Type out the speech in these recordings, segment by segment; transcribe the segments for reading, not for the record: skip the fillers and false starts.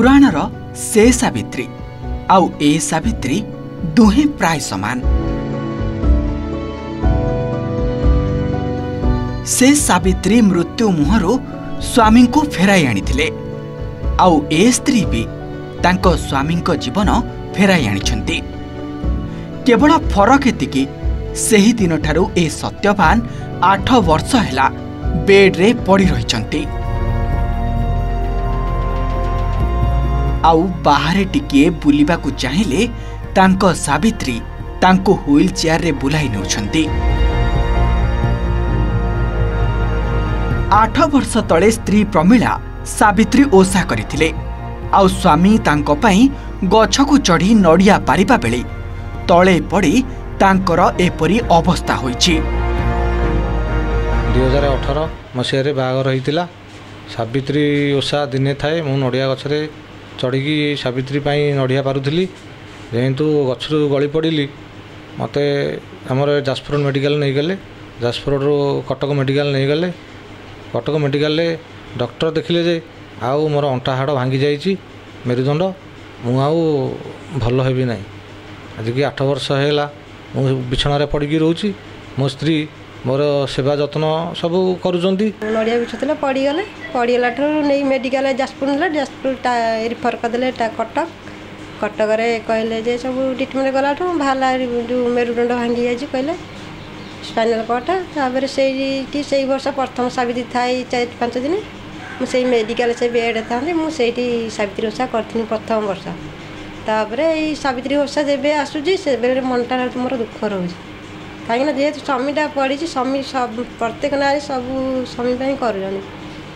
पुराणर से सावित्री आउ ए सावित्री दुहे प्राय समान। से सावित्री मृत्यु मुहरु स्वामी को फेराई आनिथिले आउ ए स्त्री भी तांको स्वामी को जीवन फेराई आनिछंती। केवल फरक एतिकी सेही दिन ठारू ए सत्यवान 8 वर्ष हैला बेड रे पड़ी रहिछंती। आउ बाहरे टिके बुलिबा को चाहिले तांको सावित्री तांको व्हील चेयर रे बुलाई नउछंती। 8 वर्ष तले स्त्री प्रमिला सावित्री ओषा करथिले आउ स्वामी तांको पई गछकु चढ़ी नडिया पारिबा बेले तले पड़ी तांकर एपरी अवस्था होईछि। 2018 मसीह बाहागर होता सावित्री ओषा दिने थाए मु नड़िया गछरे चढ़ी सावित्री नड़िया पारुली जेहेतु गचरू गली पड़ी मत आमर जाजपुर मेडिकल नहीं गले जाजपुर कटक मेडिकल नहीं गले कटक मेडिकल डॉक्टर देखिले जे आउ मोर अंटा हाड़ भांगी जाइए मेरुदंड मु आउ भल हेबी ना आज की 8 वर्ष है बिछण पड़ी रोची मो स्त्री मोर सेवा जत्न सब करुँच नड़िया बिछुला पड़गले पड़गला नहीं मेडिकल जाजपुर जाजपुर रिफर करदे कटक कटक कहले जे सब ट्रिटमेंट गला बाहर जो मेरुदंड भांगी जाइए कहले स्पाइनल कट से वर्ष प्रथम सावित्री थाई 4-5 दिन मुझे मेडिकल से बेड था मुझे सावित्री ओषा करी प्रथम वर्ष तापर सावित्री ओषा जब आसूसी से बेले मनटा मोर दुख रोचे कहीं जेहतु स्वामीटा पड़ी स्वामी सब प्रत्येक नारी सब स्वामी कर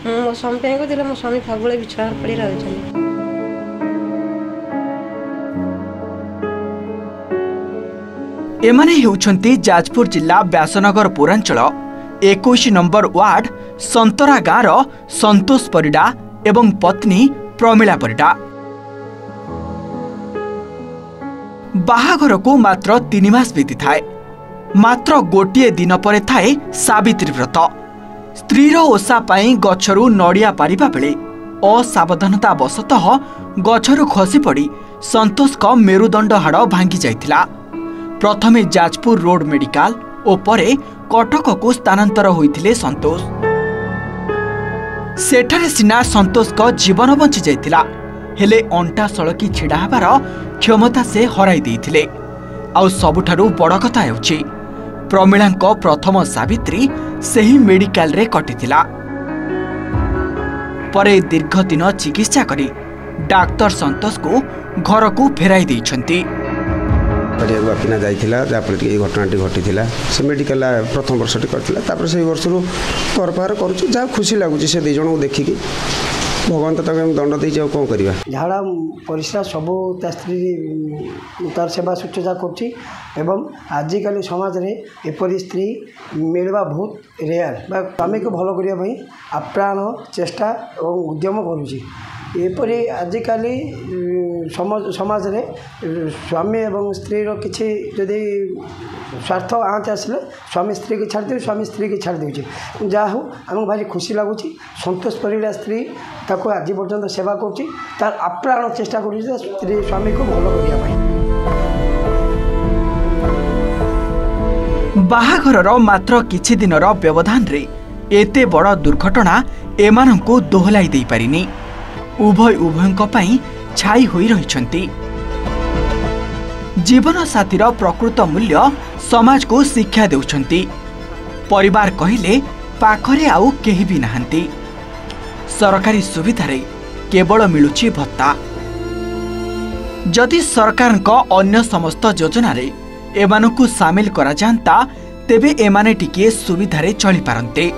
मो स्वामी कहते मो स्वामी सबुले बिछड़ा पड़ी रही। एमाने हेउछंती जाजपुर जिला व्यासनगर पौरांचल 21 नंबर वार्ड संतरा गाँव संतोष परिडा एवं पत्नी प्रमिला परिडा। बाहाघर को मात्र 3 मास बीती थाए मात्र गोटे दिन पर थाए सावित्री व्रत। स्त्रीर ओषा पाई गछरू नड़िया पारिबा बेले असावधानता बशतः गछरू खसी पड़ी संतोष को मेरुदंड हाड़ भांगी जाइथिला। प्रथमे जाजपुर रोड मेडिकल और परे कटक को स्थानांतर होइथिले संतोष। सेठारे सिना संतोष को जीवन बंची जाइथिला हेले अंटा सड़की छिड़ा हबार क्षमता से हराई देइथिले। आउ सबुठारु बड़ कथा हेउछि प्रमिलांको प्रथम सावित्री सेही मेडिकल रे कटिथिला। परे दीर्घ दिन चिकित्सा करी डाक्टर संतोष को घर को फेराई देइछंती। बापिना जाइथिला जापर ये घटनाटी घटी से मेडिकल प्रथम वर्षटी करता से वर्ष घर पार करुँ जहाँ खुशी लगुच से 2 जन को देखिकी भगवान तो दंड दे कौन करवा झाड़ा परिश्रा सबू स्त्री तार सेवा शुश्रूषा कर आजिकल समाज रे एपरी स्त्री मिलवा बहुत रेयर स्वामी को भल करने आप्राण चेष्टा और उद्यम करुँची एपरी आजिकल समाज रे स्वामी एवं स्त्री किसी जदि स्वार्थ आँच आसिले स्वामी स्त्री की छाड़ दे स्वामी स्त्री की छाड़ दे जहाँ हो आमको भारी खुशी लगुच। संतोष परिडा स्त्री ताको आज पर्यंत सेवा कर तार आप्राण चेष्टा कर स्त्री स्वामी को भल करने। बाहाघरर मात्र किछि दिनर व्यवधान रे एते बड़ दुर्घटना एमानंकु दोहलाई देई पारिनी। उभय उभयंक पई छाई होई रहिछंती। जीवन साथीर प्रकृत मूल्य समाज को शिक्षा देउछंती। परिवार कहिले पाखरे आउ केही भी नाहंती। सरकारी सुविधा रे केवल मिलुछि भत्ता। जदि सरकार को अन्य समस्त योजना रे एमानकु शामिल करा जानता तेबे एमाने टिके सुविधा रे चली पारंते।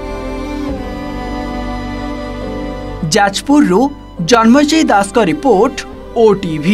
जाजपुर रु जन्मजय दास का रिपोर्ट OTV।